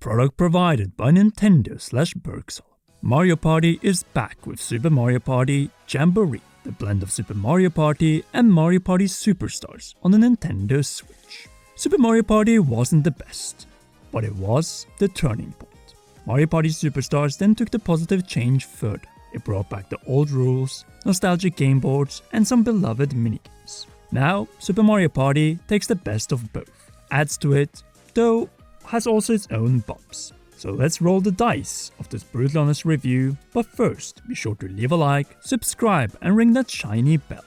product provided by Nintendo/Bergsala. Mario Party is back with Super Mario Party Jamboree, the blend of Super Mario Party and Mario Party Superstars on the Nintendo Switch. Super Mario Party wasn't the best, but it was the turning point. Mario Party Superstars then took the positive change further. It brought back the old rules, nostalgic game boards, and some beloved minigames. Now, Super Mario Party takes the best of both, adds to it, though has also its own bumps. So let's roll the dice of this brutal honest review, but first be sure to leave a like, subscribe and ring that shiny bell.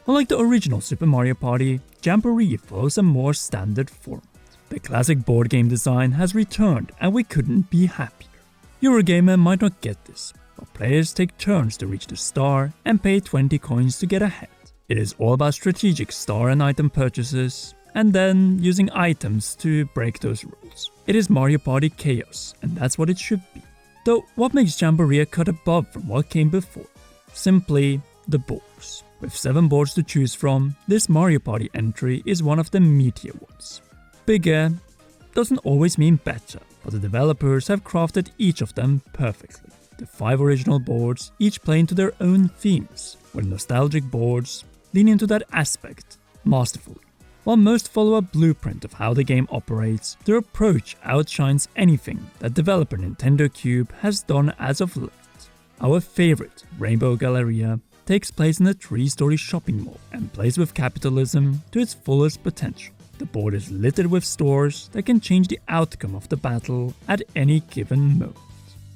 Unlike the original Super Mario Party, Jamboree follows a more standard format. The classic board game design has returned and we couldn't be happier. Eurogamer might not get this, but players take turns to reach the star and pay 20 coins to get ahead. It is all about strategic star and item purchases, and then using items to break those rules. It is Mario Party chaos, and that's what it should be. Though what makes Jamboree a cut above from what came before? Simply the boards. With 7 boards to choose from, this Mario Party entry is one of the meatier ones. Bigger doesn't always mean better, but the developers have crafted each of them perfectly. The 5 original boards each play into their own themes, where nostalgic boards lean into that aspect masterfully. While most follow a blueprint of how the game operates, their approach outshines anything that developer Nintendo Cube has done as of late. Our favorite, Rainbow Galleria, takes place in a 3-story shopping mall and plays with capitalism to its fullest potential. The board is littered with stores that can change the outcome of the battle at any given moment.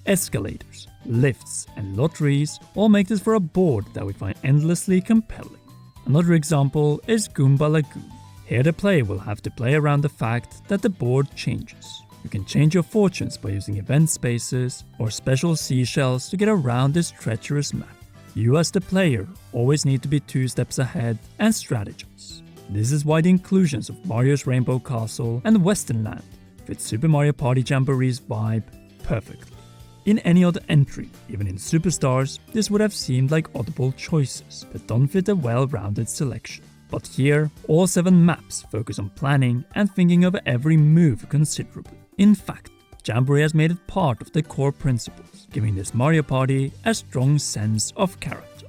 Escalators, lifts, and lotteries all make this for a board that we find endlessly compelling. Another example is Goomba Lagoon. Here the player will have to play around the fact that the board changes. You can change your fortunes by using event spaces or special seashells to get around this treacherous map. You as the player always need to be 2 steps ahead and strategize. This is why the inclusions of Mario's Rainbow Castle and Western Land fit Super Mario Party Jamboree's vibe perfectly. In any other entry, even in Superstars, this would have seemed like audible choices that don't fit a well-rounded selection. But here, all 7 maps focus on planning and thinking over every move considerably. In fact, Jamboree has made it part of the core principles, giving this Mario Party a strong sense of character.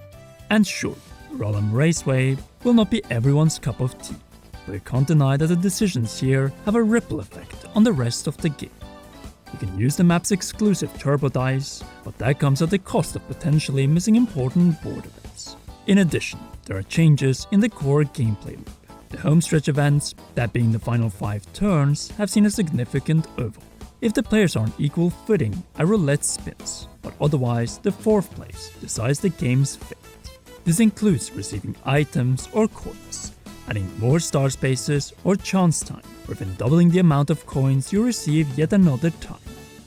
And sure, Roll'em Raceway will not be everyone's cup of tea, but you can't deny that the decisions here have a ripple effect on the rest of the game. You can use the map's exclusive turbo dice, but that comes at the cost of potentially missing important board events. In addition, there are changes in the core gameplay loop. The homestretch events, that being the final 5 turns, have seen a significant overhaul. If the players are on equal footing, a roulette spins, but otherwise the 4th place decides the game's fate. This includes receiving items or coins, adding more star spaces or chance time, or even doubling the amount of coins you receive yet another time.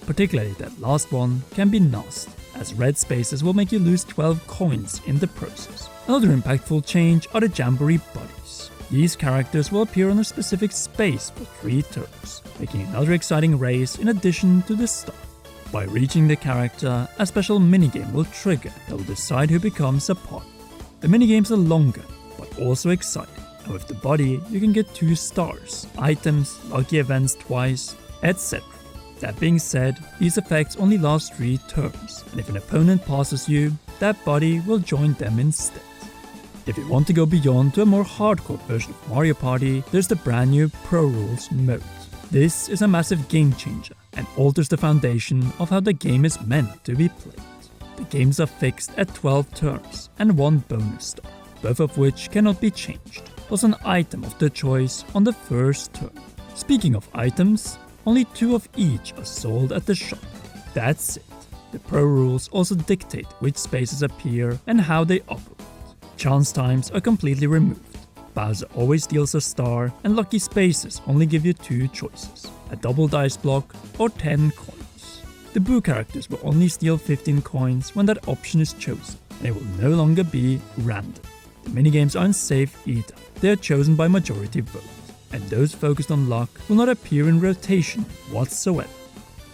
Particularly that last one can be nasty, as red spaces will make you lose 12 coins in the process. Another impactful change are the Jamboree buddies. These characters will appear on a specific space for 3 turns, making another exciting race in addition to the start. By reaching the character, a special minigame will trigger that will decide who becomes a partner. The minigames are longer, but also exciting, and with the buddy you can get 2 stars, items, lucky events twice, etc. That being said, these effects only last 3 turns, and if an opponent passes you, that buddy will join them instead. If you want to go beyond to a more hardcore version of Mario Party, there's the brand new Pro Rules mode. This is a massive game changer and alters the foundation of how the game is meant to be played. The games are fixed at 12 turns and 1 bonus star, both of which cannot be changed, plus an item of their choice on the first turn. Speaking of items, only 2 of each are sold at the shop. That's it. The Pro Rules also dictate which spaces appear and how they operate. Chance times are completely removed. Bowser always deals a star, and lucky spaces only give you 2 choices, a double dice block or 10 coins. The Boo characters will only steal 15 coins when that option is chosen, and it will no longer be random. The minigames aren't safe either. They are chosen by majority vote, and those focused on luck will not appear in rotation whatsoever.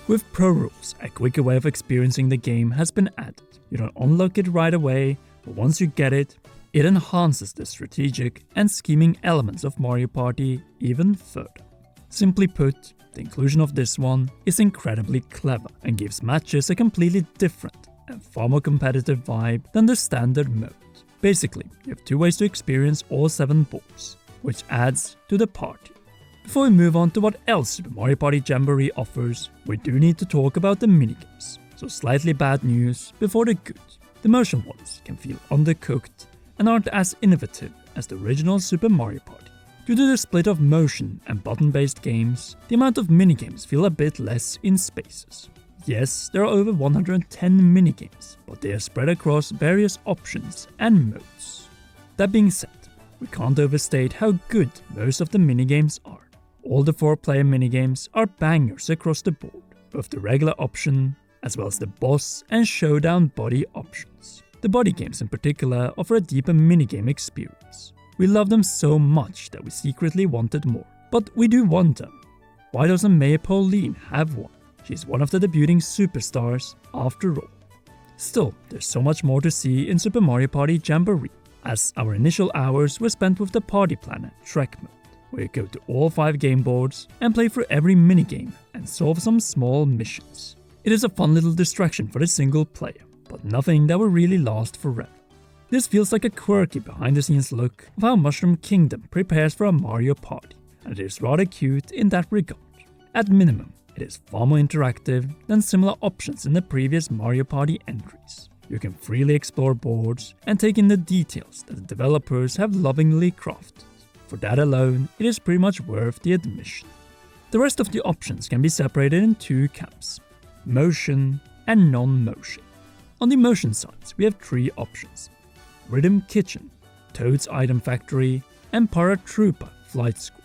With Pro Rules, a quicker way of experiencing the game has been added. You don't unlock it right away, but once you get it, it enhances the strategic and scheming elements of Mario Party even further. Simply put, the inclusion of this one is incredibly clever and gives matches a completely different and far more competitive vibe than the standard mode. Basically, you have 2 ways to experience all 7 boards, which adds to the party. Before we move on to what else Super Mario Party Jamboree offers, we do need to talk about the minigames. So slightly bad news before the good. The motion ones can feel undercooked and aren't as innovative as the original Super Mario Party. Due to the split of motion and button-based games, the amount of minigames feel a bit less in spaces. Yes, there are over 110 minigames, but they are spread across various options and modes. That being said, we can't overstate how good most of the minigames are. All the 4-player minigames are bangers across the board, both the regular option as well as the boss and showdown body options. The body games in particular offer a deeper minigame experience. We love them so much that we secretly wanted more, but we do want them. Why doesn't Maya Pauline have one? She's one of the debuting superstars after all. Still, there's so much more to see in Super Mario Party Jamboree, as our initial hours were spent with the Party Planner Trek mode, where you go to all 5 game boards and play through every minigame and solve some small missions. It is a fun little distraction for the single player, but nothing that will really last forever. This feels like a quirky behind-the-scenes look of how Mushroom Kingdom prepares for a Mario Party, and it is rather cute in that regard. At minimum, it is far more interactive than similar options in the previous Mario Party entries. You can freely explore boards and take in the details that the developers have lovingly crafted. For that alone, it is pretty much worth the admission. The rest of the options can be separated in 2 camps: motion and non-motion. On the motion sides, we have 3 options: Rhythm Kitchen, Toad's Item Factory, and Paratroopa Flight School.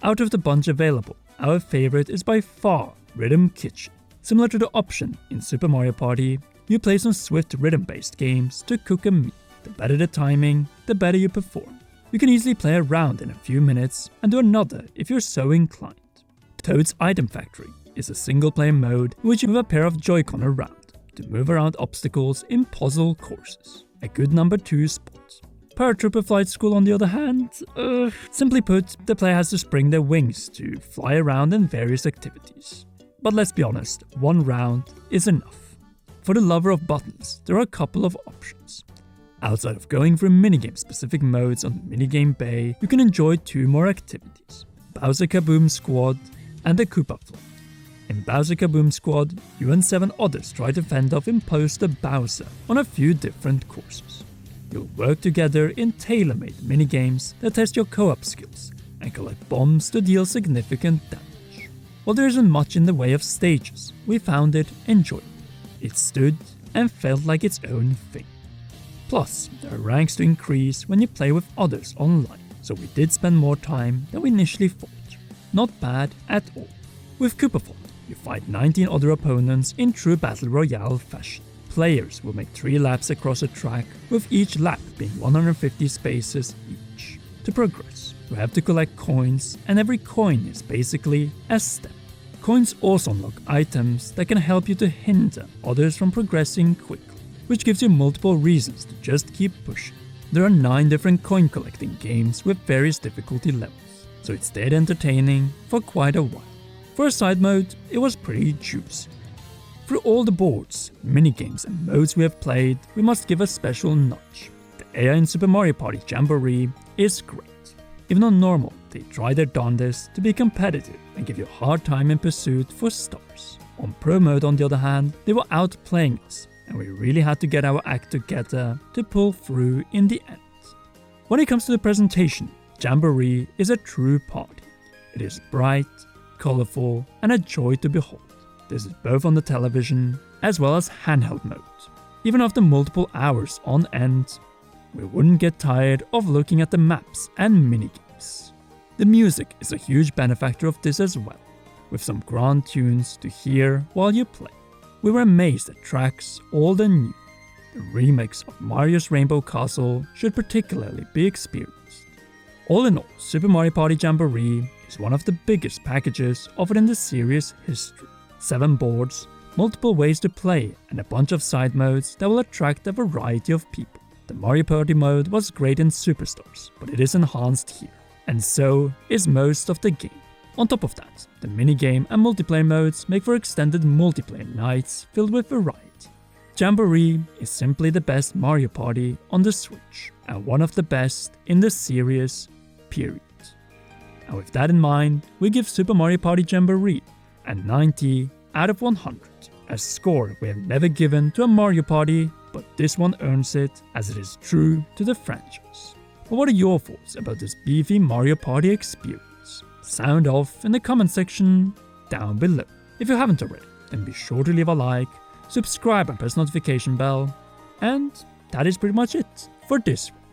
Out of the bunch available, our favorite is by far Rhythm Kitchen. Similar to the option in Super Mario Party, you play some swift rhythm-based games to cook a meal. The better the timing, the better you perform. You can easily play a round in a few minutes and do another if you're so inclined. Toad's Item Factory is a single-player mode in which you move a pair of Joy-Con around to move around obstacles in puzzle courses. A good number 2 spot. Paratrooper Flight School, on the other hand, simply put, the player has to spring their wings to fly around in various activities. But let's be honest, 1 round is enough. For the lover of buttons, there are a couple of options. Outside of going through minigame-specific modes on the minigame bay, you can enjoy 2 more activities: Bowser Kaboom Squad and the Koopa Float. In Bowser Kaboom Squad, you and 7 others try to fend off Imposter Bowser on a few different courses. You'll work together in tailor-made minigames that test your co-op skills and collect bombs to deal significant damage. While there isn't much in the way of stages, we found it enjoyable. It stood and felt like its own thing. Plus, there are ranks to increase when you play with others online, so we did spend more time than we initially thought. Not bad at all. With Koopa Float, you fight 19 other opponents in true Battle Royale fashion. Players will make 3 laps across a track, with each lap being 150 spaces each. To progress, you have to collect coins, and every coin is basically a step. Coins also unlock items that can help you to hinder others from progressing quickly, which gives you multiple reasons to just keep pushing. There are 9 different coin collecting games with various difficulty levels, so it stayed entertaining for quite a while. For a side mode, it was pretty juicy. Through all the boards, minigames and modes we have played, we must give a special nudge. The AI in Super Mario Party Jamboree is great. Even on normal, they try their darndest to be competitive and give you a hard time in pursuit for stars. On Pro mode, on the other hand, they were outplaying us, and we really had to get our act together to pull through in the end. When it comes to the presentation, Jamboree is a true party. It is bright, colorful, and a joy to behold. This is both on the television as well as handheld mode. Even after multiple hours on end, we wouldn't get tired of looking at the maps and minigames. The music is a huge benefactor of this as well, with some grand tunes to hear while you play. We were amazed at tracks old and new. The remix of Mario's Rainbow Castle should particularly be experienced. All in all, Super Mario Party Jamboree is one of the biggest packages offered in the series' history. 7 boards, multiple ways to play, and a bunch of side modes that will attract a variety of people. The Mario Party mode was great in Superstars, but it is enhanced here, and so is most of the game. On top of that, the minigame and multiplayer modes make for extended multiplayer nights filled with variety. Jamboree is simply the best Mario Party on the Switch, and one of the best in the series, period. And with that in mind, we give Super Mario Party Jamboree a 90 out of 100, a score we have never given to a Mario Party, but this one earns it as it is true to the franchise. But what are your thoughts about this beefy Mario Party experience? Sound off in the comment section down below. If you haven't already, then be sure to leave a like, subscribe and press notification bell, and that is pretty much it for this one.